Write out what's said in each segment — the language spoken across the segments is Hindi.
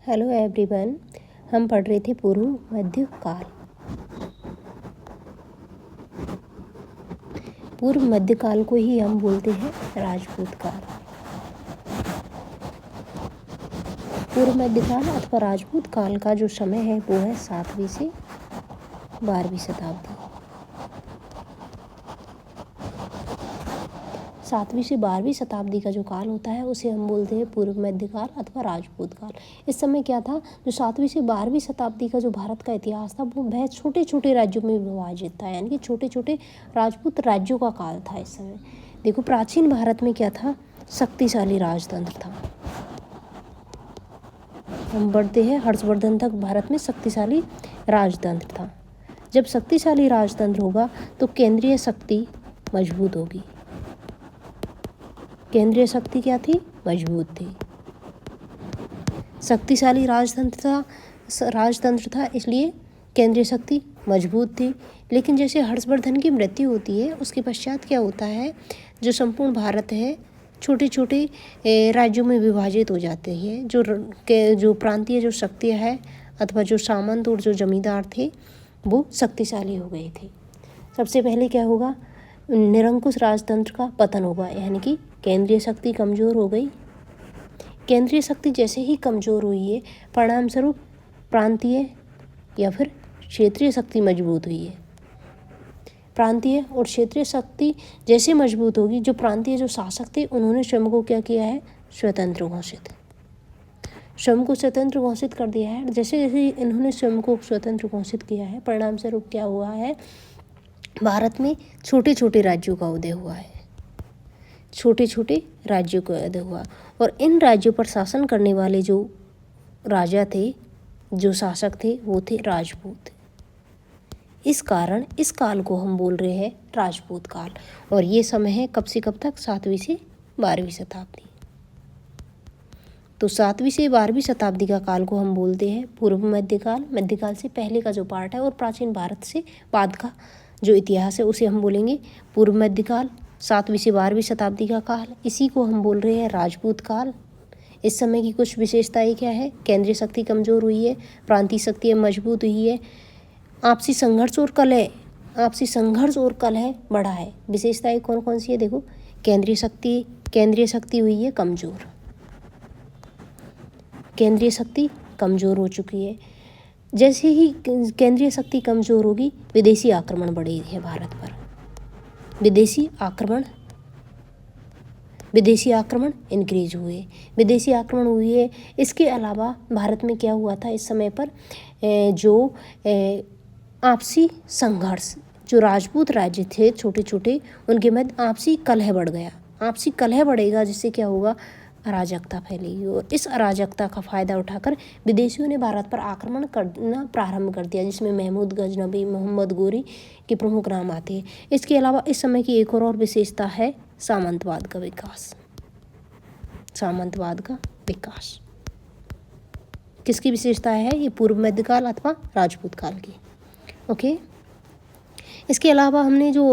हेलो एवरीवन, हम पढ़ रहे थे पूर्व मध्य काल। पूर्व मध्य काल को ही हम बोलते हैं राजपूत काल। पूर्व मध्य काल अथवा राजपूत काल का जो समय है वो है 7वीं से 12वीं शताब्दी। 7वीं से 12वीं शताब्दी का जो काल होता है उसे हम बोलते हैं पूर्व मध्य काल अथवा राजपूत काल। इस समय क्या था, जो 7वीं से 12वीं शताब्दी का जो भारत का इतिहास था वो वह छोटे छोटे राज्यों में विभाजित था, यानी कि छोटे छोटे राजपूत राज्यों का काल था। इस समय देखो, प्राचीन भारत में क्या था, शक्तिशाली राजतंत्र था। हम बढ़ते हैं हर्षवर्धन तक। भारत में शक्तिशाली राजतंत्र था। जब शक्तिशाली राजतंत्र होगा तो केंद्रीय शक्ति मजबूत होगी। केंद्रीय शक्ति क्या थी? मजबूत थी। शक्तिशाली राजतंत्र था, इसलिए केंद्रीय शक्ति मजबूत थी। लेकिन जैसे हर्षवर्धन की मृत्यु होती है उसके पश्चात क्या होता है, जो संपूर्ण भारत है छोटे छोटे राज्यों में विभाजित हो जाते हैं। जो प्रांतीय जो शक्तियाँ है अथवा जो सामंत और जो जमींदार थे वो शक्तिशाली हो गए थे। सबसे पहले क्या होगा, निरंकुश राजतंत्र का पतन होगा, यानी कि केंद्रीय शक्ति कमज़ोर हो गई। केंद्रीय शक्ति जैसे ही कमज़ोर हुई है, परिणाम स्वरूप प्रांतीय या फिर क्षेत्रीय शक्ति मजबूत हुई है। प्रांतीय और क्षेत्रीय शक्ति जैसे मजबूत होगी, जो प्रांतीय जो शासक थे उन्होंने स्वयं को क्या किया है, स्वतंत्र घोषित, स्वयं को स्वतंत्र घोषित कर दिया है। जैसे जैसे इन्होंने स्वयं को स्वतंत्र घोषित किया है, परिणाम स्वरूप क्या हुआ है, भारत में छोटे छोटे राज्यों का उदय हुआ है। छोटे छोटे राज्यों का उदय हुआ और इन राज्यों पर शासन करने वाले जो राजा थे, जो शासक थे, वो थे राजपूत। इस कारण इस काल को हम बोल रहे हैं राजपूत काल। और ये समय है कब से कब तक, 7वीं से 12वीं शताब्दी। तो 7वीं से 12वीं शताब्दी का काल को हम बोलते हैं पूर्व मध्यकाल। मध्यकाल से पहले का जो पार्ट है और प्राचीन भारत से बाद का जो इतिहास है उसे हम बोलेंगे पूर्व मध्यकाल। 7वीं से 12वीं शताब्दी का काल, इसी को हम बोल रहे हैं राजपूत काल। इस समय की कुछ विशेषताएं क्या है, केंद्रीय शक्ति कमज़ोर हुई है, प्रांतीय शक्ति मजबूत हुई है, आपसी संघर्ष और कलह बढ़ा है। विशेषताएं कौन कौन सी है, देखो, केंद्रीय शक्ति हुई है कमज़ोर, केंद्रीय शक्ति कमज़ोर हो चुकी है। जैसे ही केंद्रीय शक्ति कमज़ोर होगी, विदेशी आक्रमण बढ़े हैं भारत पर। विदेशी आक्रमण इंक्रीज हुए, विदेशी आक्रमण हुए। इसके अलावा भारत में क्या हुआ था इस समय पर, जो आपसी संघर्ष, जो राजपूत राज्य थे छोटे छोटे, उनके मध्य आपसी कलह बढ़ गया। आपसी कलह बढ़ेगा जिससे क्या होगा, अराजकता फैलेगी। और इस अराजकता का फ़ायदा उठाकर विदेशियों ने भारत पर आक्रमण करना प्रारंभ कर दिया, जिसमें महमूद गजनबी, मोहम्मद गोरी के प्रमुख नाम आते हैं। इसके अलावा इस समय की एक और विशेषता है सामंतवाद का विकास। सामंतवाद का विकास किसकी विशेषता है, ये पूर्व मध्यकाल अथवा राजपूत काल की। ओके। इसके अलावा हमने जो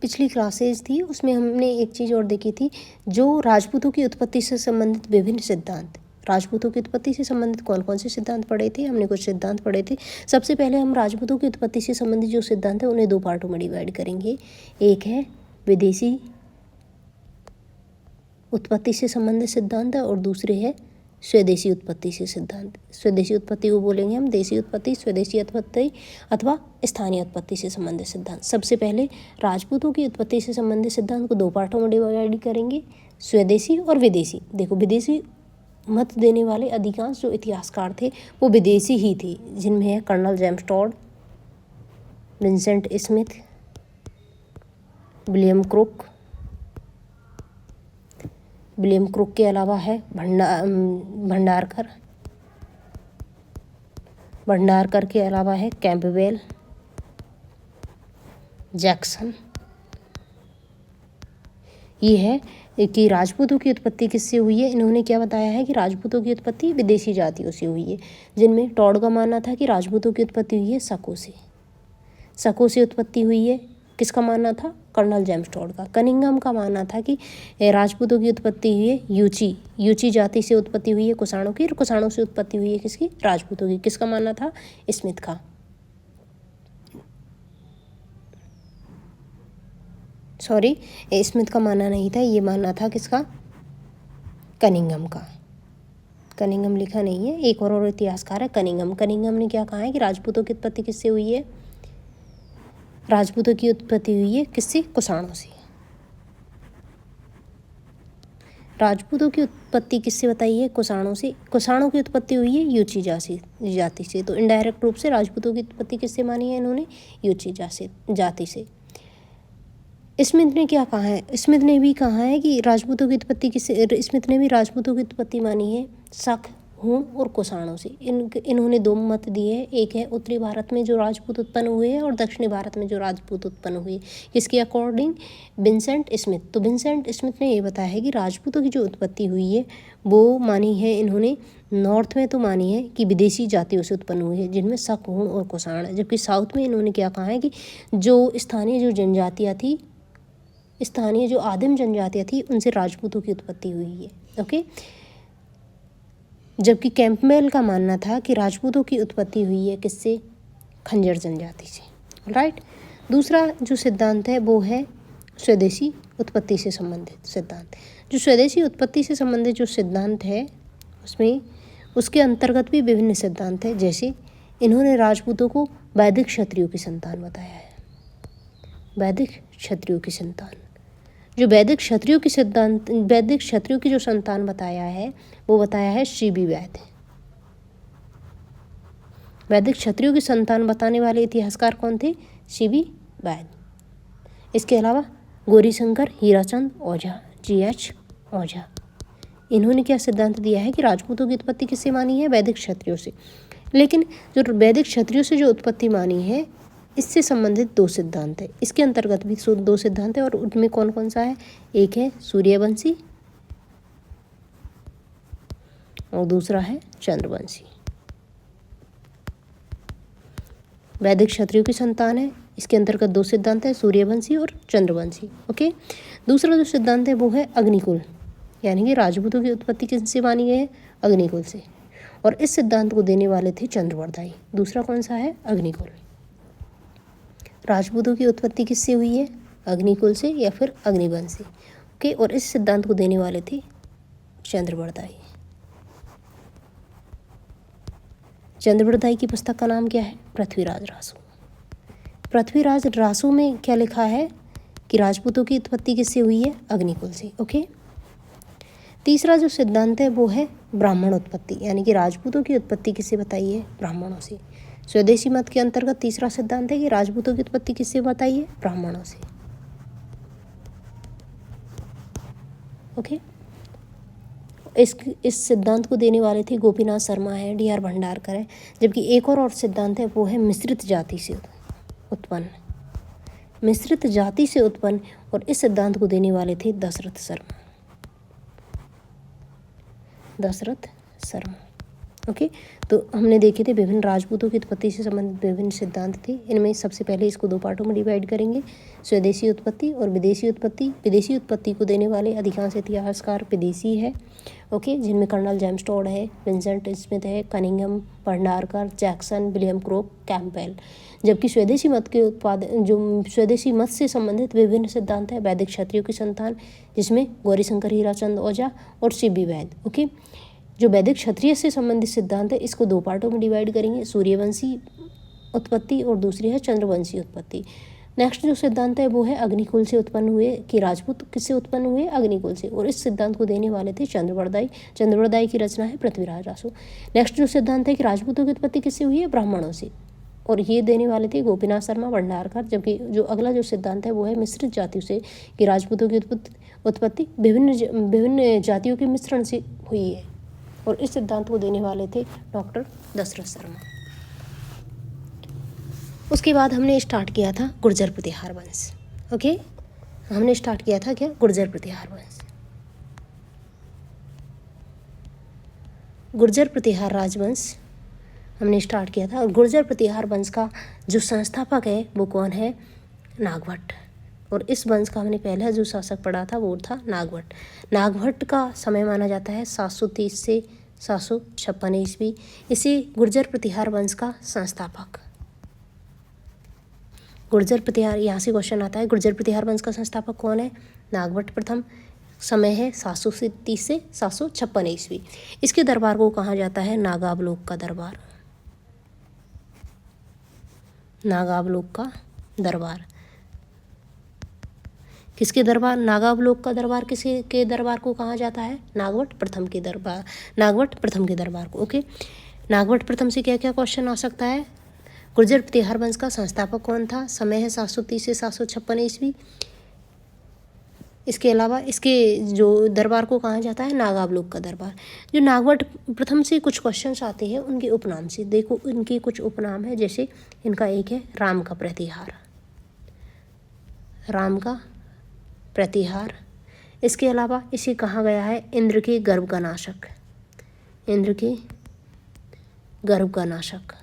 पिछली क्लासेज थी उसमें हमने एक चीज़ और देखी थी, जो राजपूतों की उत्पत्ति से संबंधित विभिन्न सिद्धांत। राजपूतों की उत्पत्ति से संबंधित कौन कौन से सिद्धांत पढ़े थे, हमने कुछ सिद्धांत पढ़े थे। सबसे पहले हम राजपूतों की उत्पत्ति से संबंधित जो सिद्धांत है उन्हें 2 पार्टों में डिवाइड करेंगे। एक है विदेशी उत्पत्ति से संबंधित सिद्धांत और दूसरे है स्वदेशी उत्पत्ति से सिद्धांत। स्वदेशी उत्पत्ति को बोलेंगे हम देशी उत्पत्ति, स्वदेशी उत्पत्ति अथवा स्थानीय उत्पत्ति से संबंधित सिद्धांत। सबसे पहले राजपूतों की उत्पत्ति से संबंधित सिद्धांत को 2 पार्टों में डिवाइड करेंगे, स्वदेशी और विदेशी। देखो, विदेशी मत देने वाले अधिकांश जो इतिहासकार थे वो विदेशी ही थे, जिनमें है colonel James Tod, Vincent Smith, William Crooke के अलावा है भंडारकर के अलावा है कैंपबेल, जैक्सन। ये है कि राजपूतों की उत्पत्ति किससे हुई है। इन्होंने क्या बताया है कि राजपूतों की उत्पत्ति विदेशी जातियों से हुई है, जिनमें टॉड का मानना था कि राजपूतों की उत्पत्ति हुई है शकों से उत्पत्ति हुई है। किसका मानना था, कर्नल जेम्स टोड का। कनिंघम का मानना था कि राजपूतों की उत्पत्ति हुई है यूची जाति से उत्पत्ति हुई है कुषाणों की, और कुषाणों से उत्पत्ति हुई है किसकी? राजपूतों की। किसका मानना था? स्मिथ का। सॉरी, स्मिथ का मानना नहीं था, ये मानना था किसका? कनिंघम का। कनिंघम लिखा नहीं है, एक और इतिहासकार है कनिंघम। कनिंघम ने क्या कहा है कि राजपूतों की उत्पत्ति किससे हुई है? राजपूतों की उत्पत्ति हुई है किससे? कुषाणों से। राजपूतों की उत्पत्ति किससे बताई है? कुषाणों से। कुषाणों की उत्पत्ति हुई है यूची जाति से। तो इनडायरेक्ट रूप से राजपूतों की उत्पत्ति किससे मानी है इन्होंने? यूची जाति से। स्मिथ ने क्या कहा है? स्मिथ ने भी कहा है कि राजपूतों की उत्पत्ति किससे? स्मिथ ने भी राजपूतों की उत्पत्ति मानी है शक, हूण और कुषाणों से। इन्होंने दो मत दिए हैं, एक है उत्तरी भारत में जो राजपूत उत्पन्न हुए हैं और दक्षिणी भारत में जो राजपूत उत्पन्न हुए। किसके अकॉर्डिंग? Vincent Smith. तो विंसेंट स्मिथ ने ये बताया है कि राजपूतों की जो उत्पत्ति हुई है वो मानी है इन्होंने नॉर्थ में, तो मानी है कि विदेशी जातियों से उत्पन्न हुई है जिनमें शक, हूण और कुषाण है। जबकि साउथ में इन्होंने क्या कहा है कि जो स्थानीय जो जनजातियाँ थी, स्थानीय जो आदिम जनजातियाँ थी, उनसे राजपूतों की उत्पत्ति हुई है। ओके। जबकि कैंपबेल का मानना था कि राजपूतों की उत्पत्ति हुई है किससे? खंजर जनजाति से। राइट। दूसरा जो सिद्धांत है वो है स्वदेशी उत्पत्ति से संबंधित सिद्धांत। जो स्वदेशी उत्पत्ति से संबंधित जो सिद्धांत है उसमें उसके अंतर्गत भी विभिन्न सिद्धांत है। जैसे इन्होंने राजपूतों को वैदिक क्षत्रियों की संतान बताया है। वैदिक क्षत्रियों की संतान, जो वैदिक क्षत्रियों की जो संतान बताया है वो बताया है सी.बी. वैद। वैदिक क्षत्रियों की संतान बताने वाले इतिहासकार कौन थे? सी.बी. वैद। इसके अलावा गौरीशंकर हीराचंद ओझा, G.H. ओझा, इन्होंने क्या सिद्धांत दिया है कि राजपूतों की उत्पत्ति किससे मानी है? वैदिक क्षत्रियों से। लेकिन जो वैदिक क्षत्रियों से जो उत्पत्ति मानी है इससे संबंधित दो सिद्धांत है। इसके अंतर्गत भी दो सिद्धांत है और उनमें कौन कौन सा है? एक है सूर्यवंशी और दूसरा है चंद्रवंशी। वैदिक क्षत्रियों की संतान है, इसके अंतर्गत दो सिद्धांत है, सूर्यवंशी और चंद्रवंशी। ओके। दूसरा जो सिद्धांत है वो है अग्निकुल, यानी कि राजपूतों की उत्पत्ति किससे मानी गई है? अग्निकुल से। और इस सिद्धांत को देने वाले थे चंद्रवरदाई। दूसरा कौन सा है? अग्निकुल। राजपूतों की उत्पत्ति किससे हुई है? अग्निकुल से या फिर अग्निवंश से। ओके। और इस सिद्धांत को देने वाले थे चंद्रवरदाई। चंद्रवरदाई की पुस्तक का नाम क्या है? पृथ्वीराज रासो। पृथ्वीराज रासो में क्या लिखा है कि राजपूतों की उत्पत्ति किससे हुई है? अग्निकुल से। ओके। तीसरा जो सिद्धांत है वो है ब्राह्मण उत्पत्ति, यानी कि राजपूतों की उत्पत्ति किससे बताई है? ब्राह्मणों से। स्वदेशी मत के अंतर्गत तीसरा सिद्धांत है कि राजपूतों की उत्पत्ति किससे बताई है? ब्राह्मणों से। ओके। इस सिद्धांत को देने वाले थे गोपीनाथ शर्मा है, D.R. भंडारकर है। जबकि एक और सिद्धांत है वो है मिश्रित जाति से उत्पन्न, मिश्रित जाति से उत्पन्न, और इस सिद्धांत को देने वाले थे दशरथ शर्मा। ओके। तो हमने देखे थे विभिन्न राजपूतों की उत्पत्ति से संबंधित विभिन्न सिद्धांत थे। इनमें सबसे पहले इसको दो पार्टों में डिवाइड करेंगे, स्वदेशी उत्पत्ति और विदेशी उत्पत्ति। विदेशी उत्पत्ति को देने वाले अधिकांश इतिहासकार विदेशी है। ओके। जिनमें कर्नल जेम्स टोड है, विंसेंट स्मिथ है, Cunningham, Bhandarkar, Jackson, William crook, Campbell. जबकि स्वदेशी मत से संबंधित विभिन्न सिद्धांत है वैदिक क्षत्रियों की संतान, जिसमें गौरीशंकर हीराचंद ओझा और सी.बी. वैद। ओके। जो वैदिक क्षत्रिय से संबंधित सिद्धांत है इसको दो पार्टों में डिवाइड करेंगे, सूर्यवंशी उत्पत्ति और दूसरी है चंद्रवंशी उत्पत्ति। नेक्स्ट जो सिद्धांत है वो है अग्निकुल से उत्पन्न हुए, कि राजपूत किससे उत्पन्न हुए? अग्निकुल से। और इस सिद्धांत को देने वाले थे चंद्रवरदाई। चंद्रवरदाई की रचना है पृथ्वीराज रासो। नेक्स्ट जो सिद्धांत है कि राजपूतों की उत्पत्ति किससे हुई है? ब्राह्मणों से, और ये देने वाले थे गोपीनाथ शर्मा, भंडारकर। जबकि जो अगला जो सिद्धांत है वो है मिश्रित जातियों से, कि राजपूतों की उत्पत्ति विभिन्न जातियों के मिश्रण से हुई है, और इस सिद्धांत को देने वाले थे डॉक्टर दशरथ शर्मा। उसके बाद हमने स्टार्ट किया था गुर्जर प्रतिहार वंश। ओके। हमने स्टार्ट किया था क्या? गुर्जर प्रतिहार वंश। गुर्जर प्रतिहार राजवंश हमने स्टार्ट किया था। गुर्जर प्रतिहार वंश का जो संस्थापक है वो कौन है? नागभट्ट। और इस वंश का हमने पहला जो शासक पढ़ा था वो था नागभट्ट। नागभट्ट का समय माना जाता है 730 से 756 ईस्वी। इसे गुर्जर प्रतिहार वंश का संस्थापक, गुर्जर प्रतिहार, यहाँ से क्वेश्चन आता है गुर्जर प्रतिहार वंश का संस्थापक कौन है? नागभट्ट प्रथम। समय है 730 से 756 ईस्वी। इसके दरबार को कहा जाता है नागावलोक का दरबार, नागावलोक का दरबार। किसके दरबार? नागावलोक का दरबार किसके के दरबार को कहा जाता है? नागभट्ट प्रथम के दरबार, नागभट्ट प्रथम के दरबार को। ओके, नागभट्ट प्रथम से क्या क्या क्वेश्चन आ सकता है? गुर्जर प्रतिहार वंश का संस्थापक कौन था? समय है 730 से 756 ईस्वी। इसके अलावा इसके जो दरबार को कहा जाता है नागावलोक का दरबार। जो नागभट्ट प्रथम से कुछ क्वेश्चंस आते हैं उनके उपनाम से देखो, इनके कुछ उपनाम है। जैसे इनका एक है राम का प्रतिहार, राम का प्रतिहार। इसके अलावा इसे कहा गया है इंद्र के गर्भ का नाशक, इंद्र के गर्भ का नाशक,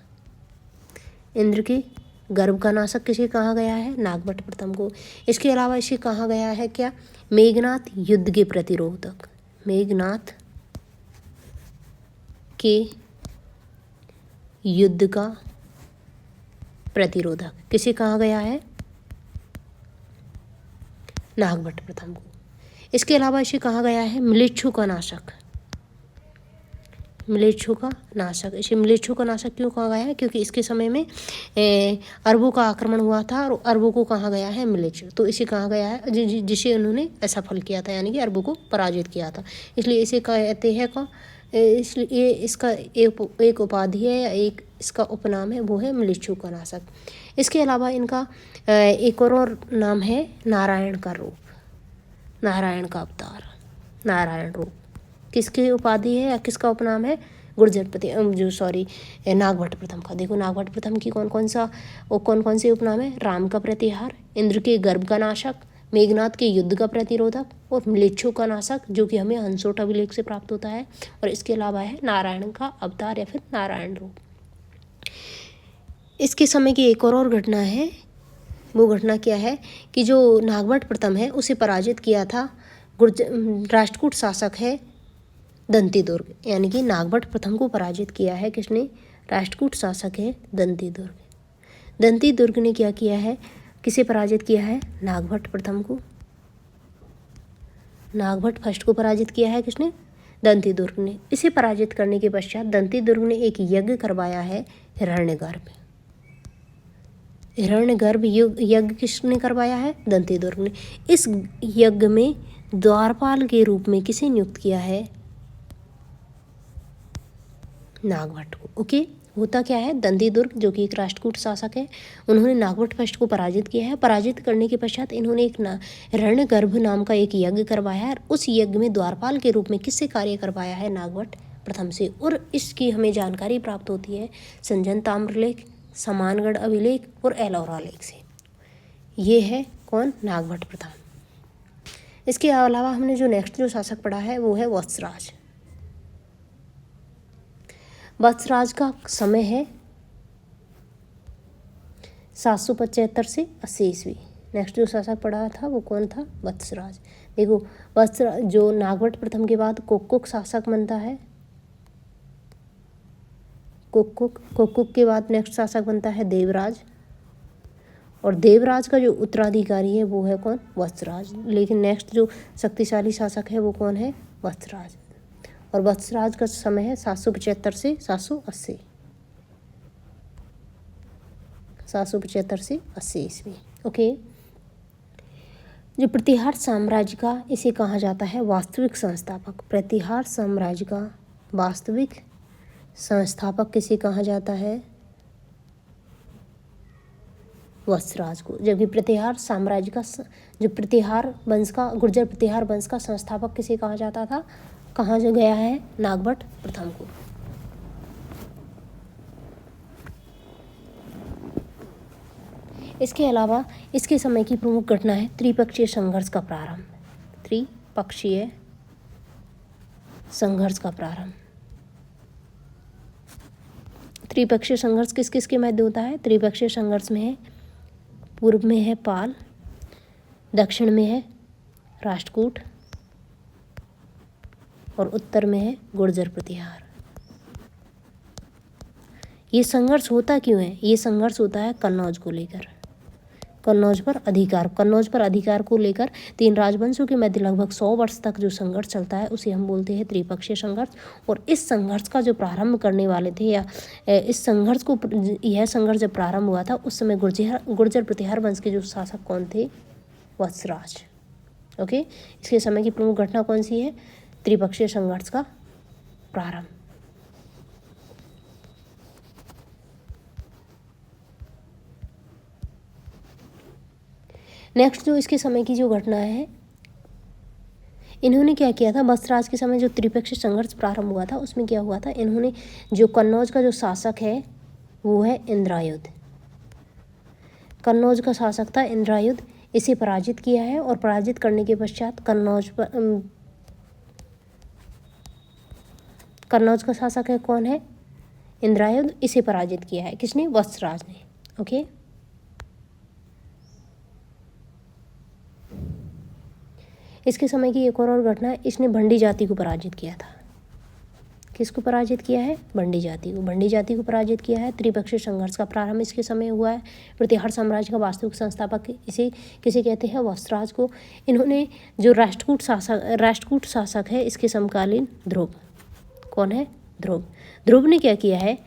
इंद्र के गर्भ का नाशक किसे कहा गया है? नागभट्ट प्रथम को। इसके अलावा इसे कहा गया है क्या? मेघनाथ युद्ध के प्रतिरोधक, मेघनाथ के युद्ध का प्रतिरोधक किसे कहा गया है? नागभट्ट प्रथम को। इसके अलावा इसे कहा गया है म्लेच्छु का नाशक, म्लेच्छु का नाशक। इसे म्लेच्छु का नाशक क्यों कहा गया है? क्योंकि इसके समय में अरबों का आक्रमण हुआ था और अरबों को कहा गया है म्लेच्छु, तो इसे कहा गया है जिसे उन्होंने असफल किया था, यानी कि अरबों को पराजित किया था, इसलिए इसे कहते हैं का, इसलिए इसका एक उपाधि है या एक इसका उपनाम है, वो है म्लेच्छु का नाशक। इसके अलावा इनका एक और नाम है नारायण का रूप, नारायण का अवतार, नारायण रूप। किसकी उपाधि है या किसका उपनाम है? नागभट्ट प्रथम का। देखो नागभट्ट प्रथम की कौन कौन से उपनाम है? राम का प्रतिहार, इंद्र के गर्भ का नाशक, मेघनाथ के युद्ध का प्रतिरोधक और म्लेच्छु का नाशक, जो कि हमें हंसोट अभिलेख से प्राप्त होता है। और इसके अलावा है नारायण का अवतार या फिर नारायण रूप। इसके समय की एक और घटना है, वो घटना क्या है कि जो नागभट्ट प्रथम है उसे पराजित किया था राष्ट्रकूट शासक है दंती दुर्ग, यानी कि नागभट्ट प्रथम को पराजित किया है किसने? राष्ट्रकूट शासक है दंती दुर्ग। दंती दुर्ग ने क्या किया है? किसे पराजित किया है? नागभट्ट प्रथम को। नागभट्ट फर्स्ट को पराजित किया है किसने? दंती दुर्ग ने। इसे पराजित करने के पश्चात दंती दुर्ग ने एक यज्ञ करवाया है हिरण्यगर्भ। हिरण्यगर्भ यज्ञ किसने करवाया है? दंती दुर्ग ने। इस यज्ञ में द्वारपाल के रूप में किसे नियुक्त किया है? नागभट्ट को। ओके, होता क्या है? दंती दुर्ग जो कि एक राष्ट्रकूट शासक है, उन्होंने नागभट्ट फर्स्ट को पराजित किया है। पराजित करने के पश्चात इन्होंने एक हिरण्यगर्भ नाम का एक यज्ञ करवाया है। उस यज्ञ में द्वारपाल के रूप में किससे कार्य करवाया है? नागभट्ट प्रथम से। और इसकी हमें जानकारी प्राप्त होती है संजन ताम्रलेख, समानगढ़ अभिलेख और एलौरा लेख से। ये है कौन? नागभट्ट प्रथम। इसके अलावा हमने जो नेक्स्ट जो शासक पढ़ा है वो है वत्सराज। वत्सराज का समय है 775 से 80 ईस्वी। नेक्स्ट जो शासक पढ़ा था वो कौन था? वत्सराज। देखो वत्सराज जो नागभट्ट प्रथम के बाद कोक्कुक शासक बनता है, कोक्कुक के बाद नेक्स्ट शासक बनता है देवराज, और देवराज का जो उत्तराधिकारी है वो है कौन? वत्सराज। लेकिन नेक्स्ट जो शक्तिशाली शासक है वो कौन है? वत्सराज। और वत्सराज का समय है 775 से 780, 775 से 80 ईस्वी। ओके, जो प्रतिहार साम्राज्य का इसे कहा जाता है वास्तविक संस्थापक। प्रतिहार साम्राज्य का वास्तविक संस्थापक किसे कहा जाता है? वत्सराज को। जबकि प्रतिहार साम्राज्य का जो प्रतिहार वंश का गुर्जर प्रतिहार वंश का संस्थापक किसे कहा जाता था? कहाँ जो गया है? नागभट्ट प्रथम को। इसके अलावा इसके समय की प्रमुख घटना है त्रिपक्षीय संघर्ष का प्रारंभ। त्रिपक्षीय संघर्ष का प्रारंभ। त्रिपक्षीय संघर्ष किस किस के मध्य होता है? त्रिपक्षीय संघर्ष में है पूर्व में है पाल, दक्षिण में है राष्ट्रकूट और उत्तर में है गुर्जर प्रतिहार। ये संघर्ष होता क्यों है? ये संघर्ष होता है कन्नौज को लेकर, कन्नौज पर अधिकार को लेकर तीन राजवंशों के मध्य लगभग 100 वर्ष तक जो संघर्ष चलता है उसे हम बोलते हैं त्रिपक्षीय संघर्ष। और इस संघर्ष का जो प्रारंभ करने वाले थे या यह संघर्ष जब प्रारंभ हुआ था उस समय गुर्जर प्रतिहार वंश के जो शासक कौन थे? वत्सराज। ओके, इसके समय की प्रमुख घटना कौन सी है? त्रिपक्षीय संघर्ष का प्रारंभ। नेक्स्ट जो इसके समय की जो घटना है, इन्होंने क्या किया था? वत्सराज के समय जो त्रिपक्षीय संघर्ष प्रारंभ हुआ था उसमें क्या हुआ था? इन्होंने जो कन्नौज का जो शासक है वो है इंद्रायुध, कन्नौज का शासक था इंद्रायुध, इसे पराजित किया है। और पराजित करने के पश्चात कन्नौज का शासक है कौन है? इंद्रायुध, इसे पराजित किया है किसने? वत्सराज ने। ओके, इसके समय की एक और घटना है, इसने भंडी जाति को पराजित किया था। किसको पराजित किया है? भंडी जाति को। भंडी जाति को पराजित किया है। त्रिपक्षीय संघर्ष का प्रारंभ इसके समय हुआ है। प्रतिहार साम्राज्य का वास्तविक संस्थापक इसे किसे कहते हैं? वत्सराज को। इन्होंने जो राष्ट्रकूट शासक है इसके समकालीन ध्रुव, कौन है? ध्रुव। ध्रुव ने क्या किया है?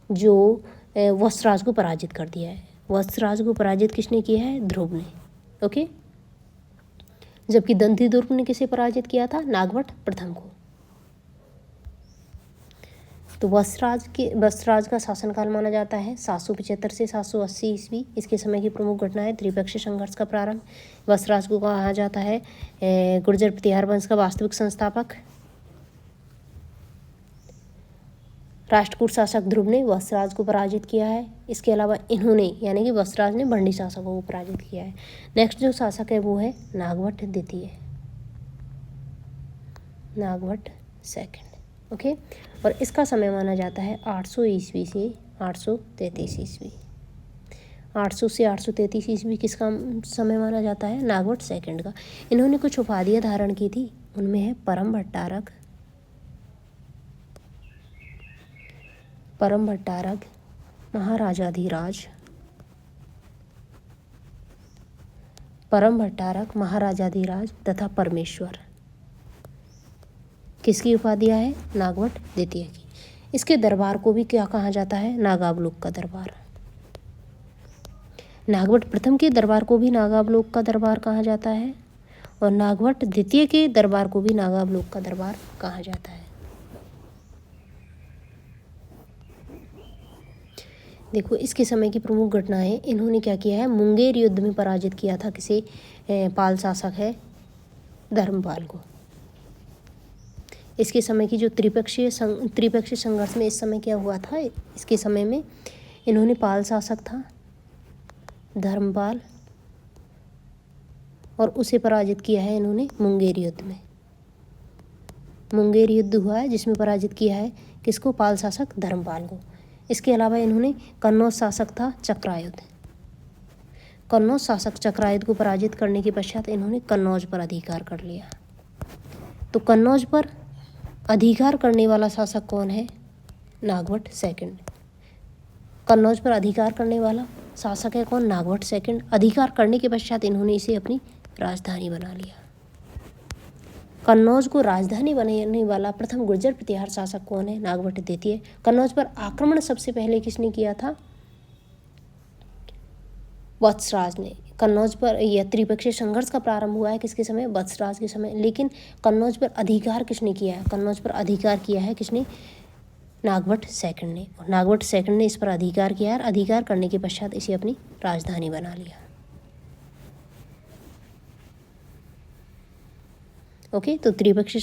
जो वत्सराज को पराजित कर दिया है। वत्सराज को पराजित किसने किया है? ध्रुव ने। ओके, जबकि दंतीदुर्ग ने किसे पराजित किया था? नागवट प्रथम को। तो वत्सराज का शासनकाल माना जाता है 775 से 780 ईस्वी। इसके समय की प्रमुख घटना है त्रिपक्षीय संघर्ष का प्रारंभ। वत्सराज को कहा जाता है गुर्जर प्रतिहार वंश का वास्तविक संस्थापक। राष्ट्रकूट शासक ध्रुव ने वत्सराज को पराजित किया है। इसके अलावा इन्होंने यानी कि वत्सराज ने भंडी शासकों को पराजित किया है। नेक्स्ट जो शासक है वो है नागवट द्वितीय, नागवट सेकंड। ओके, और इसका समय माना जाता है 800 ईस्वी से 833 ईस्वी। 800 से 833 ईस्वी किसका समय माना जाता है? नागवट सेकंड का। इन्होंने कुछ उपाधियां धारण की थी, उनमें है परम भट्टारक, महाराजाधिराज, परम भट्टारक, महाराजाधिराज तथा परमेश्वर। किसकी उपाधियां है? नागवट द्वितीय की। इसके दरबार को भी क्या कहा जाता है? नागावलोक का दरबार। नागवट प्रथम के दरबार को भी नागावलोक का दरबार कहा जाता है और नागवट द्वितीय के दरबार को भी नागावलोक का दरबार कहा जाता है। देखो, इसके समय की प्रमुख घटनाएं, इन्होंने क्या किया है? मुंगेर युद्ध में पराजित किया था किसे? पाल शासक है धर्मपाल को। इसके समय की जो त्रिपक्षीय संघर्ष में इस समय क्या हुआ था? इसके समय में इन्होंने पाल शासक था धर्मपाल और उसे पराजित किया है इन्होंने मुंगेर युद्ध में। मुंगेर युद्ध हुआ है जिसमें पराजित किया है किसको? पाल शासक धर्मपाल को। इसके अलावा इन्होंने कन्नौज शासक था चक्रायुध, कन्नौज शासक चक्रायुध को पराजित करने के पश्चात इन्होंने कन्नौज पर अधिकार कर लिया। तो कन्नौज पर अधिकार करने वाला शासक कौन है? नागवट सेकंड। कन्नौज पर अधिकार करने वाला शासक है कौन? नागवट सेकंड। अधिकार करने के पश्चात इन्होंने इसे अपनी राजधानी बना लिया। कन्नौज को राजधानी बनाने वाला प्रथम गुर्जर प्रतिहार शासक कौन है? नागवट द्वितीय। कन्नौज पर आक्रमण सबसे पहले किसने किया था? वत्सराज ने। कन्नौज पर यह त्रिपक्षीय संघर्ष का प्रारंभ हुआ है किसके समय? वत्सराज के समय। लेकिन कन्नौज पर अधिकार किसने किया है? कन्नौज पर अधिकार किया है किसने? नागवट सेकंड ने। और नागवट सेकंड ने इस पर अधिकार किया और अधिकार करने के पश्चात इसे अपनी राजधानी बना लिया। ओके, तो त्रिपक्षीय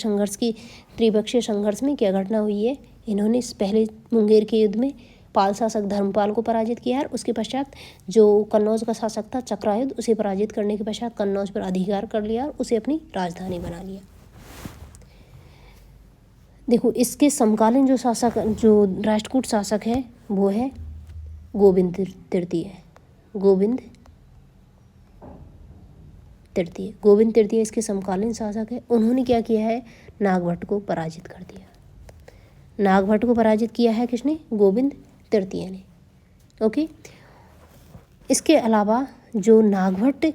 संघर्ष में क्या घटना हुई है? इन्होंने पहले मुंगेर के युद्ध में पाल शासक धर्मपाल को पराजित किया और उसके पश्चात जो कन्नौज का शासक था चक्रायुध, उसे पराजित करने के पश्चात कन्नौज पर अधिकार कर लिया और उसे अपनी राजधानी बना लिया। देखो, इसके समकालीन जो राष्ट्रकूट शासक है वो है गोविंद तृतीय। गोविंद तृतीय। गोविंद तृतीय इसके समकालीन शासक है। उन्होंने क्या किया है, नागभट्ट को पराजित कर दिया। नागभट्ट को पराजित किया है किसने, गोविंद तृतीय ने। ओके, इसके अलावा जो नागभट्ट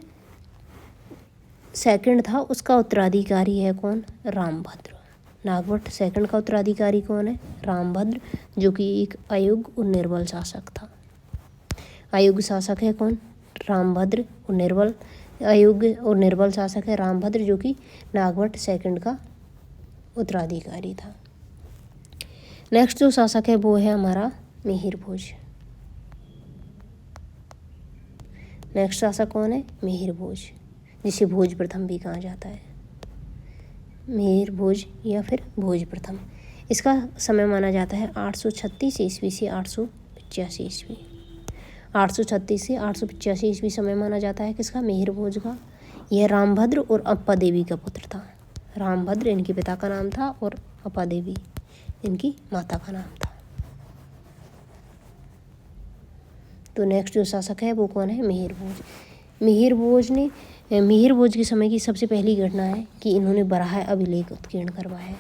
सेकंड था उसका उत्तराधिकारी है कौन, रामभद्र। नागभट्ट सेकंड का उत्तराधिकारी कौन है, रामभद्र, जो कि एक अयोग्य और निर्बल शासक था। अयोग्य शासक है कौन, रामभद्र, और निर्बल, अयोग्य और निर्बल शासक है रामभद्र, जो कि नागभट्ट सेकंड का उत्तराधिकारी था। नेक्स्ट जो शासक है वो है हमारा मिहिर भोज। नेक्स्ट शासक कौन है, मिहिर भोज, जिसे भोज प्रथम भी कहा जाता है। मिहिर भोज या फिर भोज प्रथम। इसका समय माना जाता है 836 ईस्वी से 885 ईस्वी। 836 से 885 ईस्वी समय माना जाता है किसका, मिहिर भोज का। यह रामभद्र और अप्पा देवी का पुत्र था। रामभद्र इनके पिता का नाम था और अप्पा देवी इनकी माता का नाम था। तो नेक्स्ट जो शासक है वो कौन है, मिहिर भोज। मिहिर भोज के समय की सबसे पहली घटना है कि इन्होंने बराह अभिलेख उत्कीर्ण करवाया है।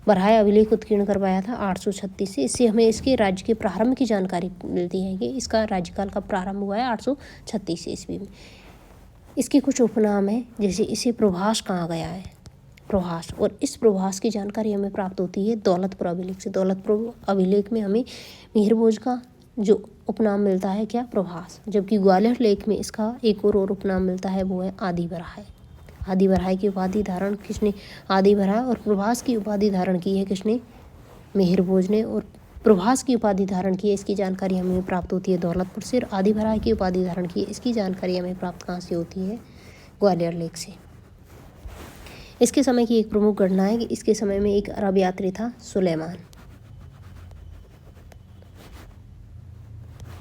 बराह अभिलेख उत्कीर्ण करवाया था 836 से। इससे हमें इसके राज्य के प्रारंभ की जानकारी मिलती है कि इसका राज्यकाल कब प्रारंभ हुआ है, 836 ईस्वी में। इसके कुछ उपनाम हैं, जैसे इसे प्रभास कहा गया है, प्रभास, और इस प्रभास की जानकारी हमें प्राप्त होती है दौलतपुर अभिलेख से। दौलतपुर अभिलेख में हमें मिहिर भोज का जो उपनाम मिलता है क्या, प्रभास, जबकि ग्वालियर लेख में इसका एक और उपनाम मिलता है वो है आदि बराह। आदि बराह की उपाधि धारण किसने, आदि बराह, और प्रभास की उपाधि धारण की है किसने, मिहिर भोज ने, और प्रभास की उपाधि धारण की है इसकी जानकारी हमें प्राप्त होती है दौलतपुर से। और आदि बराह की उपाधि धारण की है इसकी जानकारी हमें प्राप्त कहाँ से होती है, ग्वालियर लेख से। इसके समय की एक प्रमुख घटना है कि इसके समय में एक अरब यात्री था सुलेमान,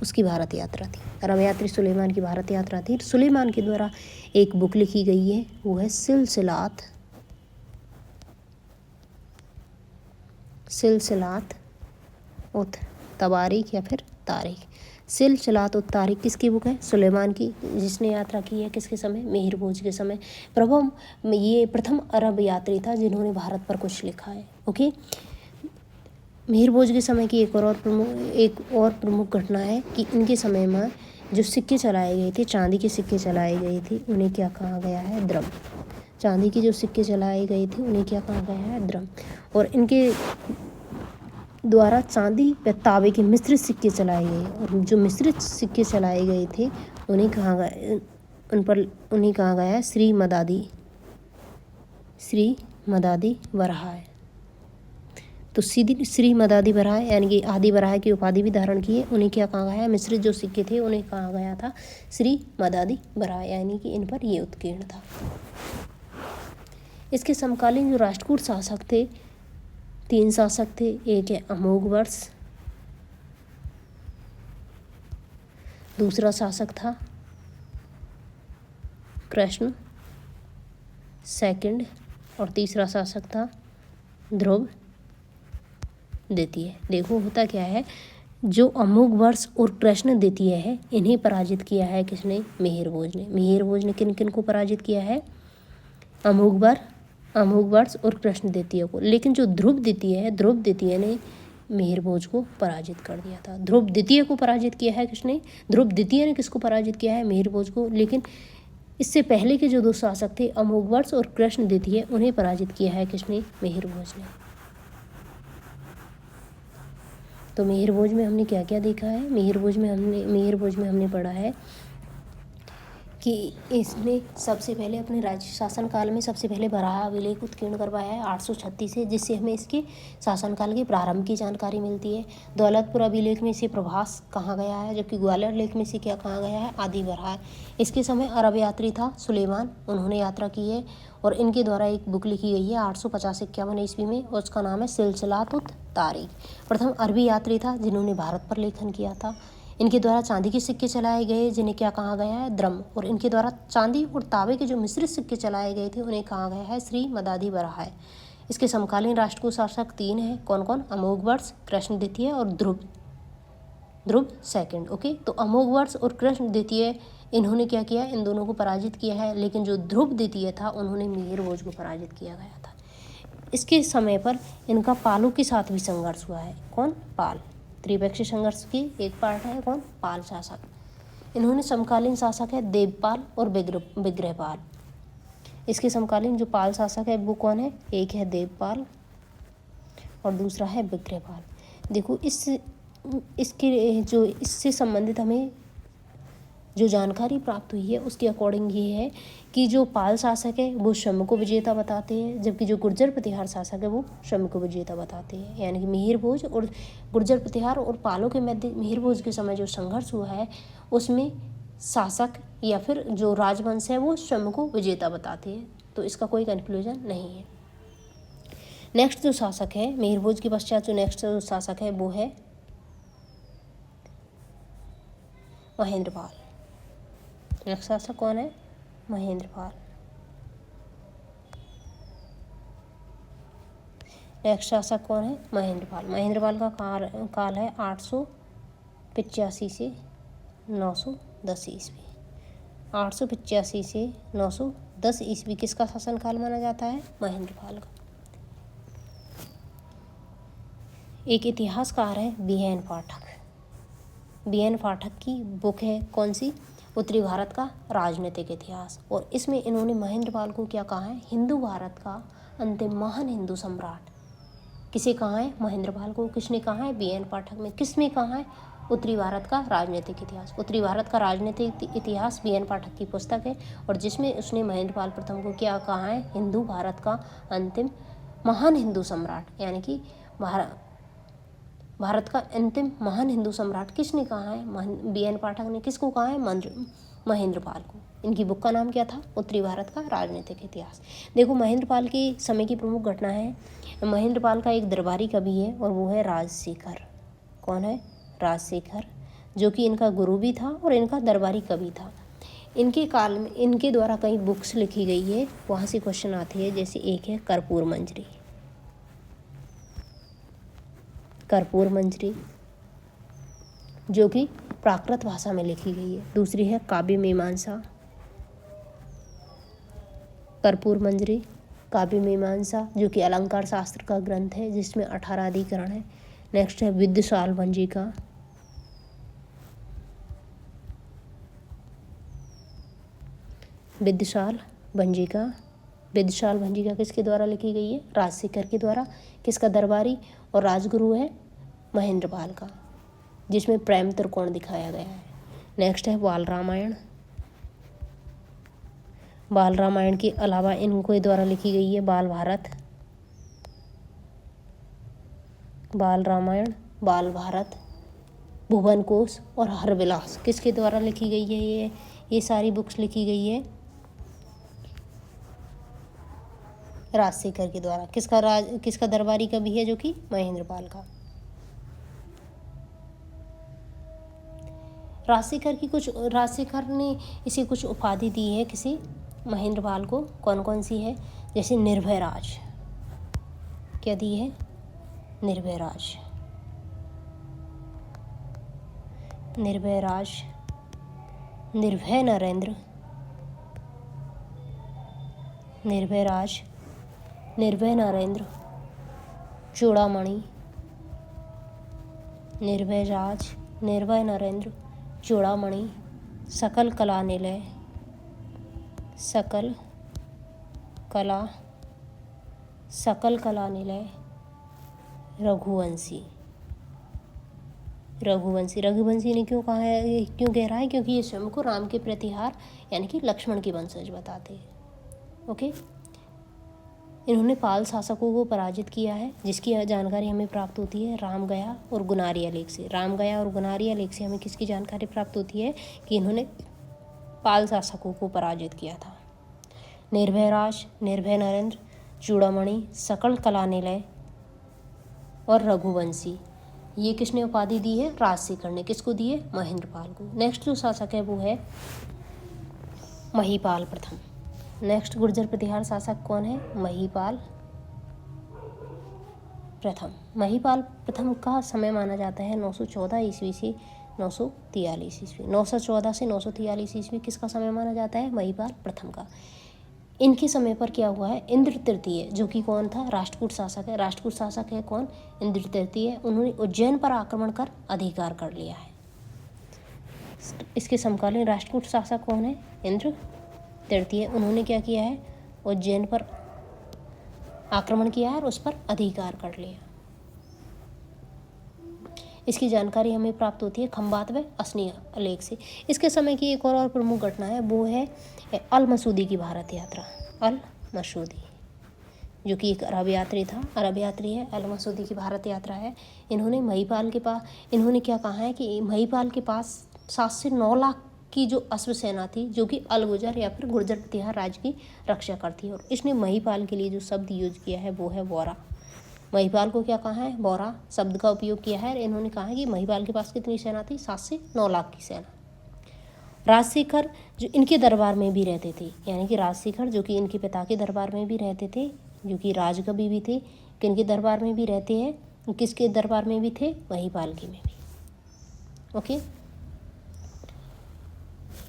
उसकी भारत यात्रा थी। अरब यात्री सुलेमान की भारत यात्रा थी। सुलेमान के द्वारा एक बुक लिखी गई है, वो है सिलसिलात उत तवारीख या फिर तारीख। सिलसिलात उत तारीख किसकी बुक है, सुलेमान की, जिसने यात्रा की है किसके समय, मिहिर भोज के समय। ये प्रथम अरब यात्री था जिन्होंने भारत पर कुछ लिखा है। ओके, मिहिर भोज के समय की एक और प्रमुख घटना है कि इनके समय में जो सिक्के चलाए गए थे, चांदी के सिक्के चलाए गए थे, उन्हें क्या कहा गया है, द्रम। चांदी के जो सिक्के चलाए गए थे उन्हें क्या कहा गया है, द्रम। और इनके द्वारा चांदी व तांबे के मिश्रित सिक्के चलाए गए, और जो मिश्रित सिक्के चलाए गए थे उन्हें कहा गया है श्री मदादी बराह। तो सीधी श्री मदादी बराह यानी कि आदि बराह की उपाधि भी धारण की है। उन्हें क्या कहा गया है, मिश्रित जो सिक्के थे उन्हें कहा गया था श्री मदादी बराह, यानी कि इन पर ये उत्कीर्ण था। इसके समकालीन जो राष्ट्रकूट शासक थे, 3 शासक थे। एक है अमोघवर्ष, दूसरा शासक था कृष्ण सेकंड, और तीसरा शासक था ध्रुव द्वितीय। देखो होता क्या है, जो अमोघवर्ष और कृष्ण द्वितीय है इन्हें पराजित किया है किसने, मिहिर भोज ने। मिहिर भोज ने किन किन को पराजित किया है, अमोघवर्ष और कृष्ण द्वितीय को। लेकिन जो ध्रुव द्वितीय ने मिहिर भोज को पराजित कर दिया था। ध्रुव द्वितीय को पराजित किया है किसने, ध्रुव द्वितीय ने किसको पराजित किया है, मिहिर भोज को। लेकिन इससे पहले के जो 2 शासक थे अमोघवर्ष और कृष्ण द्वितीय, उन्हें पराजित किया है किसने, मिहिर भोज ने। तो मिहिर भोज में हमने क्या क्या देखा है, मिहिर भोज में हमने पढ़ा है कि इसने सबसे पहले अपने राज्य शासनकाल में सबसे पहले बराह अभिलेख उत्कीर्ण करवाया है 836 से, जिससे हमें इसके शासनकाल के प्रारंभ की जानकारी मिलती है। दौलतपुर अभिलेख में इसे प्रभास कहा गया है, जबकि ग्वालियर लेख में इसे क्या कहा गया है, आदि बराह। इसके समय अरब यात्री था सुलेमान, उन्होंने यात्रा की है, और इनके द्वारा एक बुक लिखी गई है 850-51 ईस्वी में, और उसका नाम है सिलसिलात उत तारीख। प्रथम अरबी यात्री था जिन्होंने भारत पर लेखन किया था। इनके द्वारा चांदी के सिक्के चलाए गए जिन्हें क्या कहा गया है, द्रम। और इनके द्वारा चांदी और तांबे के जो मिश्रित सिक्के चलाए गए थे उन्हें कहा गया है श्री मदादी बराह। इसके समकालीन राष्ट्रकूट शासक 3 हैं, कौन कौन, अमोघवर्ष, कृष्ण द्वितीय और ध्रुव सेकंड। ओके, तो अमोघवर्ष और कृष्ण द्वितीय इन्होंने क्या किया, इन दोनों को पराजित किया है, लेकिन जो ध्रुव द्वितीय था उन्होंने मिहिर भोज को पराजित किया गया था। इसके समय पर इनका पालों के साथ भी संघर्ष हुआ है। कौन? पाल। त्रिपक्षीय संघर्ष की एक पार्ट है कौन? पाल शासक। इन्होंने समकालीन शासक है देवपाल और विग्रहपाल। इसके समकालीन जो पाल शासक है वो कौन है? एक है देवपाल और दूसरा है विग्रहपाल। देखो इसके जो इससे संबंधित हमें जो जानकारी प्राप्त हुई है उसके अकॉर्डिंग ये है कि जो पाल शासक है वो स्वयं को विजेता बताते हैं, जबकि जो गुर्जर प्रतिहार शासक है वो स्वयं को विजेता बताते हैं। यानी कि मिहिर भोज और गुर्जर प्रतिहार और पालों के मध्य मिहिर भोज के समय जो संघर्ष हुआ है उसमें शासक या फिर जो राजवंश है वो स्वयं को विजेता बताते हैं। तो इसका कोई कंक्लूजन नहीं है। नेक्स्ट जो शासक है मिहिर भोज के पश्चात जो नेक्स्ट जो शासक है वो है महेंद्रपाल। नेक्स्ट शासक कौन है? महेंद्रपाल। नेक्स्ट शासक कौन है? महेंद्रपाल। महेंद्रपाल का काल है 885 से 910 ईस्वी। 885 से 910 ईस्वी किसका शासनकाल माना जाता है? महेंद्रपाल का। एक इतिहासकार है BN पाठक। BN पाठक की बुक है कौन सी? उत्तरी भारत का राजनीतिक इतिहास। और इसमें इन्होंने महेंद्रपाल को क्या कहा है? हिंदू भारत का अंतिम महान हिंदू सम्राट। किसे कहा है? महेंद्रपाल को। किसने कहा है? BN पाठक में। किसने कहा है? उत्तरी भारत का राजनीतिक इतिहास। उत्तरी भारत का राजनीतिक इतिहास BN पाठक की पुस्तक है और जिसमें उसने महेंद्रपाल प्रथम को क्या कहा है? हिंदू भारत का अंतिम महान हिंदू सम्राट। यानी कि भारत का अंतिम महान हिंदू सम्राट किसने कहा है? BN पाठक ने। किसको कहा है? महेंद्रपाल को। इनकी बुक का नाम क्या था? उत्तरी भारत का राजनीतिक इतिहास। देखो महेंद्रपाल के समय की प्रमुख घटना है, महेंद्रपाल का एक दरबारी कवि है और वो है राजशेखर। कौन है? राजशेखर, जो कि इनका गुरु भी था और इनका दरबारी कवि था। इनके काल में इनके द्वारा कई बुक्स लिखी गई है, वहाँ से क्वेश्चन आते हैं। जैसे एक है कर्पूर मंजरी। कर्पूर मंजरी जो कि प्राकृत भाषा में लिखी गई है। दूसरी है काव्य मीमांसा। कर्पूर मंजरी, काव्य मीमांसा जो कि अलंकार शास्त्र का ग्रंथ है जिसमें 18 अधिकरण है। नेक्स्ट है विद्याशाल भंजिका। विद्याशाल भंजिका। विद्याशाल भंजिका किसके द्वारा लिखी गई है? राजशेखर के द्वारा। किसका? दरबारी और राजगुरु है महेंद्रपाल का, जिसमें प्रेम त्रिकोण दिखाया गया है। नेक्स्ट है बाल रामायण। बाल रामायण के अलावा इनको द्वारा लिखी गई है बाल भारत। बाल रामायण, बाल भारत, भुवन कोश और हरविलास किसके द्वारा लिखी गई है? ये सारी बुक्स लिखी गई है राजशेखर के द्वारा। किसका दरबारी कवि है? जो कि महेंद्रपाल का। राजशेखर ने इसे कुछ उपाधि दी है किसी महेंद्रपाल को। कौन कौन सी है? जैसे निर्भय राज। क्या दी है? निर्भय राज। निर्भय राज, निर्भय नरेंद्र, निर्भय राज, निर्भय नरेंद्र, चूड़ामणि, निर्भय राज, निर्भय नरेंद्र, चूड़ामणि, सकल कला निलय, सकल कला निलय, रघुवंशी। रघुवंशी ने क्यों कहा है, क्यों कह रहा है? क्योंकि ये स्वयं को राम के प्रतिहार यानी कि लक्ष्मण के वंशज बताते हैं। ओके, इन्होंने पाल शासकों को पराजित किया है, जिसकी जानकारी हमें प्राप्त होती है रामगया और गुनारिया लेख से। रामगया और गुनारिया लेख से हमें किसकी जानकारी प्राप्त होती है? कि इन्होंने पाल शासकों को पराजित किया था। निर्भय राज, निर्भय नरेंद्र, चूड़ामणि, सकल कला निलय और रघुवंशी, ये किसने उपाधि दी है? राजशेखर ने। किसको दी है? महेंद्रपाल को। नेक्स्ट जो शासक है वो है महिपाल प्रथम। नेक्स्ट गुर्जर प्रतिहार शासक कौन है? महिपाल प्रथम। महिपाल प्रथम का समय माना जाता है 914 ईस्वी से 943 ईस्वी। 914 से 943 ईस्वी किसका समय माना जाता है? महिपाल प्रथम का। इनके समय पर क्या हुआ है? इंद्र तृतीय, जो कि कौन था? राष्ट्रकूट शासक है। राष्ट्रकूट शासक है कौन? इंद्र तृतीय। उन्होंने उज्जैन पर आक्रमण कर अधिकार कर लिया है। इसके समकालीन राष्ट्रकूट शासक कौन है? इंद्र तृतीय। उन्होंने क्या किया है? उज्जैन पर आक्रमण किया है और उस पर अधिकार कर लिया। इसकी जानकारी हमें प्राप्त होती है खंबात व असनी लेख से। इसके समय की एक और प्रमुख घटना है, वो है अल मसूदी की भारत यात्रा। अल मसूदी, जो कि एक अरब यात्री था, अरब यात्री है। अल मसूदी की भारत यात्रा है। इन्होंने महिपाल के पास, इन्होंने क्या कहा है कि महिपाल के पास 7 से 9 लाख की जो अश्व सेना थी, जो कि अल गुजर या फिर गुर्जर प्रतिहार राज्य की रक्षा करती है। और इसने महिपाल के लिए जो शब्द यूज किया है वो है बोरा। महिपाल को क्या कहा है? बोरा शब्द का उपयोग किया है। इन्होंने कहा है कि महिपाल के पास कितनी सेना थी? 7 से 9 लाख की सेना। राजशेखर जो इनके दरबार में भी रहते थे, यानी कि राजशेखर जो कि इनके पिता के दरबार में भी रहते थे, जो कि राजकवि भी थे, किनके दरबार में भी रहते हैं? किसके दरबार में भी थे? महिपाल के में भी। ओके।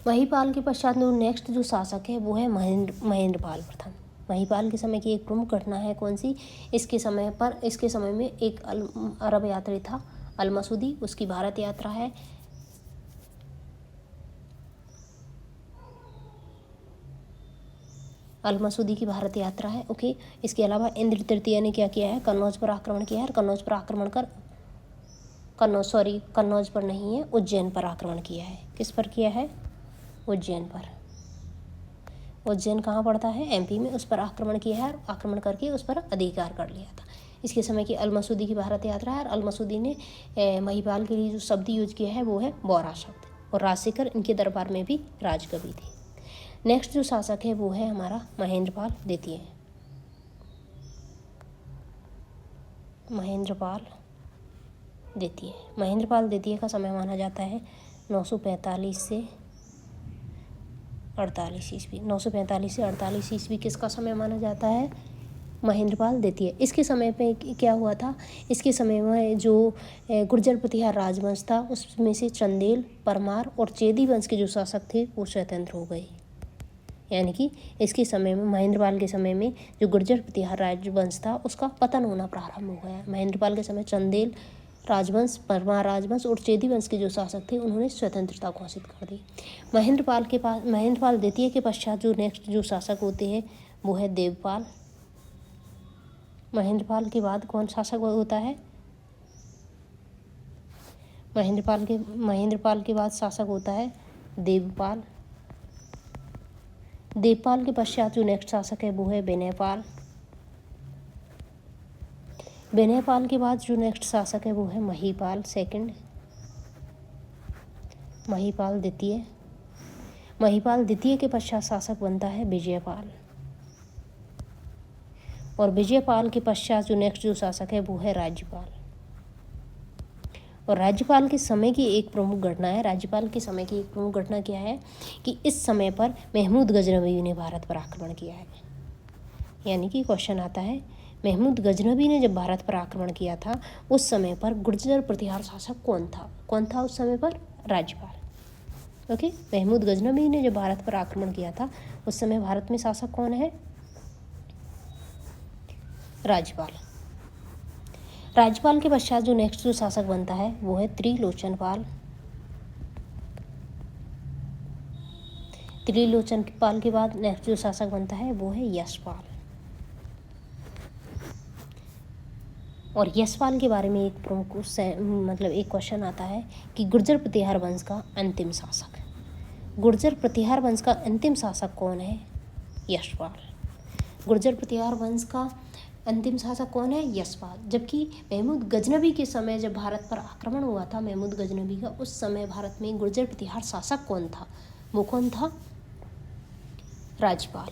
महिपाल के पश्चात जो नेक्स्ट जो शासक है वो है महेंद्रपाल प्रथम। महिपाल के समय की एक प्रमुख घटना है कौन सी? इसके समय में एक अरब यात्री था अल मसूदी, उसकी भारत यात्रा है। अल मसूदी की भारत यात्रा है। ओके। इसके अलावा इंद्र तृतीय ने क्या किया है? कन्नौज पर आक्रमण किया है। कन्नौज पर आक्रमण कर कन्नौज पर नहीं है, उज्जैन पर आक्रमण किया है। किस पर किया है? उज्जैन पर। उज्जैन कहाँ पड़ता है? एमपी में। उस पर आक्रमण किया है और आक्रमण करके उस पर अधिकार कर लिया था। इसके समय की अल मसूदी की भारत यात्रा है। और अल मसूदी ने महिपाल के लिए जो शब्द यूज किया है वो है बोरा शब्द। और राजशेखर इनके दरबार में भी राजकवि थे। नेक्स्ट जो शासक है वो है हमारा महेंद्रपाल द्वितीय। महेंद्रपाल द्वितीय का समय माना जाता है 945 से 48 ईस्वी। 945 से 48 ईस्वी किसका समय माना जाता है? महेंद्रपाल द्वितीय। इसके समय पे क्या हुआ था? इसके समय में जो गुर्जर प्रतिहार राजवंश था, उसमें से चंदेल, परमार और चेदी वंश के जो शासक थे वो स्वतंत्र हो गए। यानी कि इसके समय में, महेंद्रपाल के समय में जो गुर्जर प्रतिहार राजवंश था उसका पतन होना प्रारंभ हो गया। महेंद्रपाल के समय चंदेल राजवंश, परमार राजवंश और चेदी वंश के जो शासक थे उन्होंने स्वतंत्रता घोषित कर दी। महेंद्रपाल द्वितीय के पश्चात जो नेक्स्ट जो शासक होते हैं वो है देवपाल। महेंद्रपाल के बाद कौन शासक होता है? महेंद्रपाल के बाद शासक होता है देवपाल। देवपाल के पश्चात जो नेक्स्ट शासक है वो है विनयपाल। विनयपाल के बाद जो नेक्स्ट शासक है वो है महिपाल सेकंड। महिपाल द्वितीय। महिपाल द्वितीय के पश्चात शासक बनता है विजयपाल। और विजयपाल के पश्चात जो नेक्स्ट जो शासक है वो है राज्यपाल। और राज्यपाल के समय की एक प्रमुख घटना है, राज्यपाल के समय की एक प्रमुख घटना क्या है कि इस समय पर महमूद गजनवी ने भारत पर आक्रमण किया है। यानी कि क्वेश्चन आता है, महमूद गजनवी ने जब भारत पर आक्रमण किया था उस समय पर गुर्जर प्रतिहार शासक कौन था उस समय पर? राज्यपाल। ओके। महमूद गजनवी ने जब भारत पर आक्रमण किया था उस समय भारत में शासक कौन है? राज्यपाल। राज्यपाल के पश्चात जो नेक्स्ट जो शासक बनता है वो है त्रिलोचनपाल। त्रिलोचनपाल के बाद नेक्स्ट जो शासक बनता है वो है यशपाल। और यशपाल के बारे में एक प्रमुख एक क्वेश्चन आता है कि गुर्जर प्रतिहार वंश का अंतिम शासक। गुर्जर प्रतिहार वंश का अंतिम शासक कौन है? यशपाल। गुर्जर प्रतिहार वंश का अंतिम शासक कौन है? यशपाल। जबकि महमूद गजनवी के समय जब भारत पर आक्रमण हुआ था महमूद गजनवी का, उस समय भारत में गुर्जर प्रतिहार शासक कौन था? वो कौन था? राज्यपाल।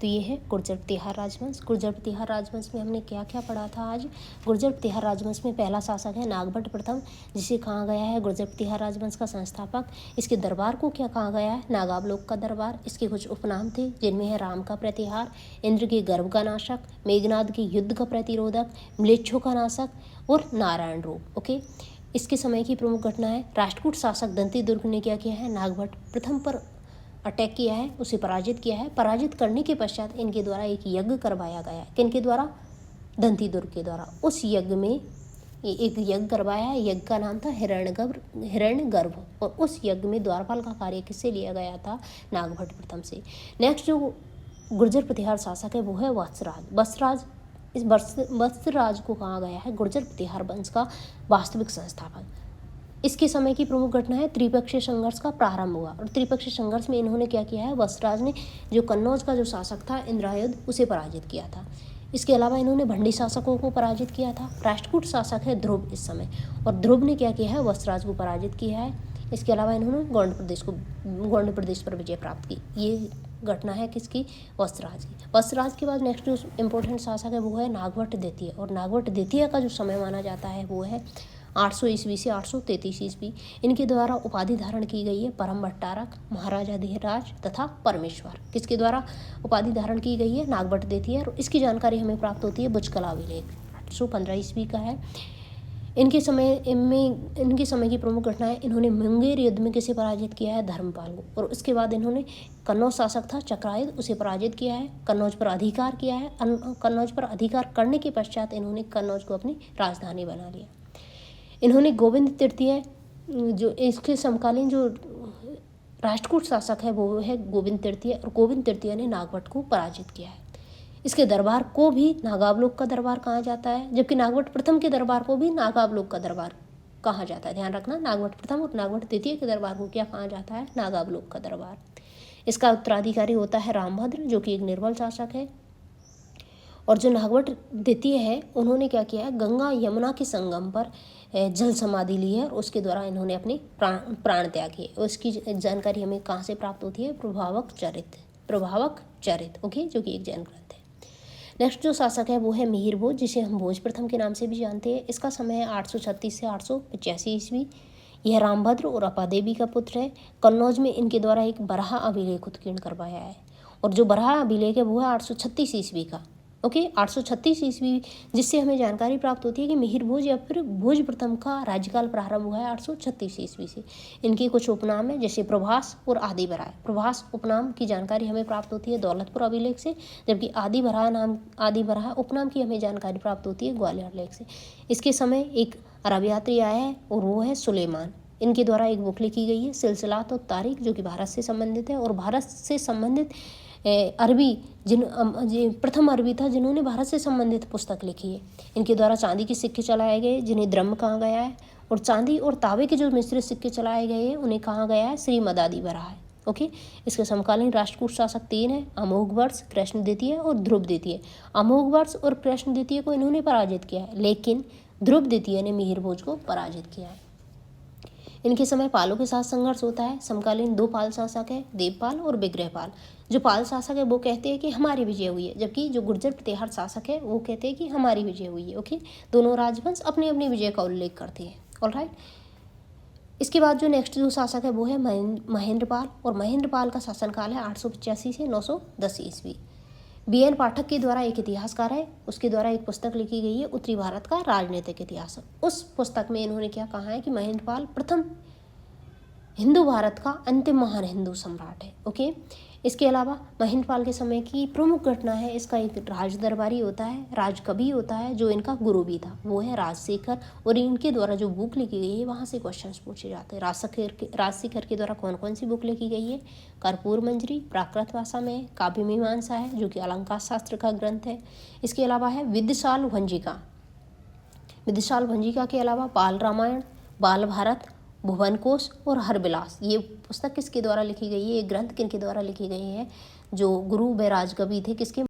तो ये है गुर्जर प्रतिहार राजवंश। गुर्जर प्रतिहार राजवंश में हमने क्या क्या पढ़ा था आज? गुर्जर प्रतिहार राजवंश में पहला शासक है नागभट्ट प्रथम, जिसे कहा गया है गुर्जर प्रतिहार राजवंश का संस्थापक। इसके दरबार को क्या कहा गया है? नागावलोक का दरबार। इसके कुछ उपनाम थे जिनमें है राम का प्रतिहार, इंद्र के गर्भ का नाशक, मेघनाद के युद्ध का प्रतिरोधक, म्लेच्छों का नाशक और नारायण रूप। ओके। इसके समय की प्रमुख घटना है, राष्ट्रकूट शासक दंती दुर्ग ने क्या किया है, नागभट्ट प्रथम पर अटैक किया है, उसे पराजित किया है। पराजित करने के पश्चात इनके द्वारा एक यज्ञ करवाया गया, किनके द्वारा, दंती दुर्ग के द्वारा। उस यज्ञ में एक यज्ञ करवाया है, यज्ञ का नाम था हिरण्यगर्भ, और उस यज्ञ में द्वारपाल का कार्य किससे लिया गया था, नागभट्ट प्रथम से। नेक्स्ट जो गुर्जर प्रतिहार शासक है वो है वत्सराज। इस वत्सराज को कहा गया है गुर्जर प्रतिहार वंश का वास्तविक संस्थापक। इसके समय की प्रमुख घटना है, त्रिपक्षीय संघर्ष का प्रारंभ हुआ, और त्रिपक्षीय संघर्ष में इन्होंने क्या किया है, वत्सराज ने जो कन्नौज का जो शासक था इंद्रायुध, उसे पराजित किया था। इसके अलावा इन्होंने भंडी शासकों को पराजित किया था। राष्ट्रकूट शासक है ध्रुव इस समय, और ध्रुव ने क्या किया है, वत्सराज को पराजित किया है। इसके अलावा इन्होंने गोंड प्रदेश पर विजय प्राप्त की। ये घटना है किसकी, वत्सराज की। वत्सराज के बाद नेक्स्ट जो इम्पोर्टेंट शासक है वो है नागभट्ट द्वितीय, और नागभट्ट द्वितीय का जो समय माना जाता है वो है 800 ईस्वी से 833 ईस्वी। इनके द्वारा उपाधि धारण की गई है परम भट्टारक, महाराजा धीराज तथा परमेश्वर। किसके द्वारा उपाधि धारण की गई है, नागभट्ट द्वितीय, और इसकी जानकारी हमें प्राप्त होती है बुजकला अभिलेख, 815 ईस्वी का है। इनके समय की प्रमुख घटनाएं, इन्होंने मुंगेर युद्ध में किसे पराजित किया है, धर्मपाल को, और उसके बाद इन्होंने कन्नौज शासक था चक्रायुध, उसे पराजित किया है, कन्नौज पर अधिकार किया है। कन्नौज पर अधिकार करने के पश्चात इन्होंने कन्नौज को अपनी राजधानी बना लिया। इन्होंने गोविंद तृतीय, जो इसके समकालीन जो राष्ट्रकूट शासक है वो है गोविंद तृतीय, और गोविंद तृतीय ने नागभट्ट को पराजित किया है। इसके दरबार को भी नागावलोक का दरबार कहा जाता है, जबकि नागभट्ट प्रथम के दरबार को भी नागावलोक का दरबार कहा जाता है। ध्यान रखना, नागभट्ट प्रथम और नागभट्ट द्वितीय के दरबार को क्या कहा जाता है, नागावलोक का दरबार। इसका उत्तराधिकारी होता है रामभद्र, जो कि एक निर्बल शासक है। और जो नागभट्ट द्वितीय है उन्होंने क्या किया है, गंगा यमुना के संगम पर जल समाधि ली है, और उसके द्वारा इन्होंने अपने प्राण त्याग किए। उसकी जानकारी हमें कहाँ से प्राप्त होती है, प्रभावक चरित, ओके, जो कि एक जैन ग्रंथ है। नेक्स्ट जो शासक है वो है मिहिर भोज, जिसे हम भोज प्रथम के नाम से भी जानते हैं। इसका समय है 836 से 885 ईस्वी। यह रामभद्र और अपादेवी का पुत्र है। कन्नौज में इनके द्वारा एक बराह अभिलेख उत्कीर्ण करवाया है, और जो बराह अभिलेख है वो है 836 ईस्वी का, ओके, 836 ईस्वी, जिससे हमें जानकारी प्राप्त होती है कि मिहिर भोज या फिर भोज प्रथम का राज्यकाल प्रारंभ हुआ है 836 ईस्वी से। इनके कुछ उपनाम है, जैसे प्रभास और आदि बराह। प्रभास उपनाम की जानकारी हमें प्राप्त होती है दौलतपुर अभिलेख से, जबकि आदि बराह उपनाम की हमें जानकारी प्राप्त होती है ग्वालियर लेख से। इसके समय एक अरब यात्री आया है और वो है सुलेमान। इनके द्वारा एक बुक लिखी गई है सिलसिलात और तारीख, जो कि भारत से संबंधित है, और भारत से संबंधित अरबी प्रथम अरबी था जिन्होंने भारत से संबंधित पुस्तक लिखी है। इनके द्वारा चांदी के सिक्के चलाए गए, जिन्हें द्रह्म कहा गया है, और चांदी और तांबे के जो मिश्रित सिक्के चलाए गए हैं उन्हें कहा गया है श्रीमदादि बराह है, ओके। इसके समकालीन राष्ट्रकूट शासक 3 है, अमोघवर्ष, कृष्ण द्वितीय और ध्रुव द्वितीय। अमोघवर्ष और कृष्ण द्वितीय को इन्होंने पराजित किया है, लेकिन ध्रुव द्वितीय ने मिहिर भोज को पराजित किया है। इनके समय पालों के साथ संघर्ष होता है। समकालीन 2 पाल शासक है, देवपाल और विग्रहपाल। जो पाल शासक है वो कहते हैं कि हमारी विजय हुई है, जबकि जो गुर्जर प्रतिहार शासक है वो कहते हैं कि हमारी विजय हुई है, ओके। दोनों राजवंश अपनी अपनी विजय का उल्लेख करते हैं, ऑलराइट। इसके बाद जो नेक्स्ट जो शासक है वो है महेंद्रपाल, और महेंद्रपाल का शासनकाल है 885 से 910 ईस्वी। BN पाठक के द्वारा एक इतिहासकार है, उसके द्वारा एक पुस्तक लिखी गई है उत्तरी भारत का राजनीतिक इतिहास। उस पुस्तक में इन्होंने क्या कहा है कि महेंद्रपाल प्रथम हिंदू भारत का अंतिम महान हिंदू सम्राट है, ओके। इसके अलावा महेंद्रपाल के समय की प्रमुख घटना है, इसका एक राज दरबारी होता है, राजकवि होता है, जो इनका गुरु भी था, वो है राजशेखर। और इनके द्वारा जो बुक लिखी गई है वहाँ से क्वेश्चंस पूछे जाते हैं। राजशेखर के द्वारा कौन कौन सी बुक लिखी गई है, कर्पूर मंजरी प्राकृत भाषा में, काव्य मीमांसा है जो कि अलंकार शास्त्र का ग्रंथ है। इसके अलावा है विद्यासाल भंजिका के अलावा बाल रामायण, बाल भारत, भुवन कोश और हरविलास। ये पुस्तक किसके द्वारा लिखी गई है, ये ग्रंथ किनके द्वारा लिखी गई है, जो गुरु व राजकवि थे, किसके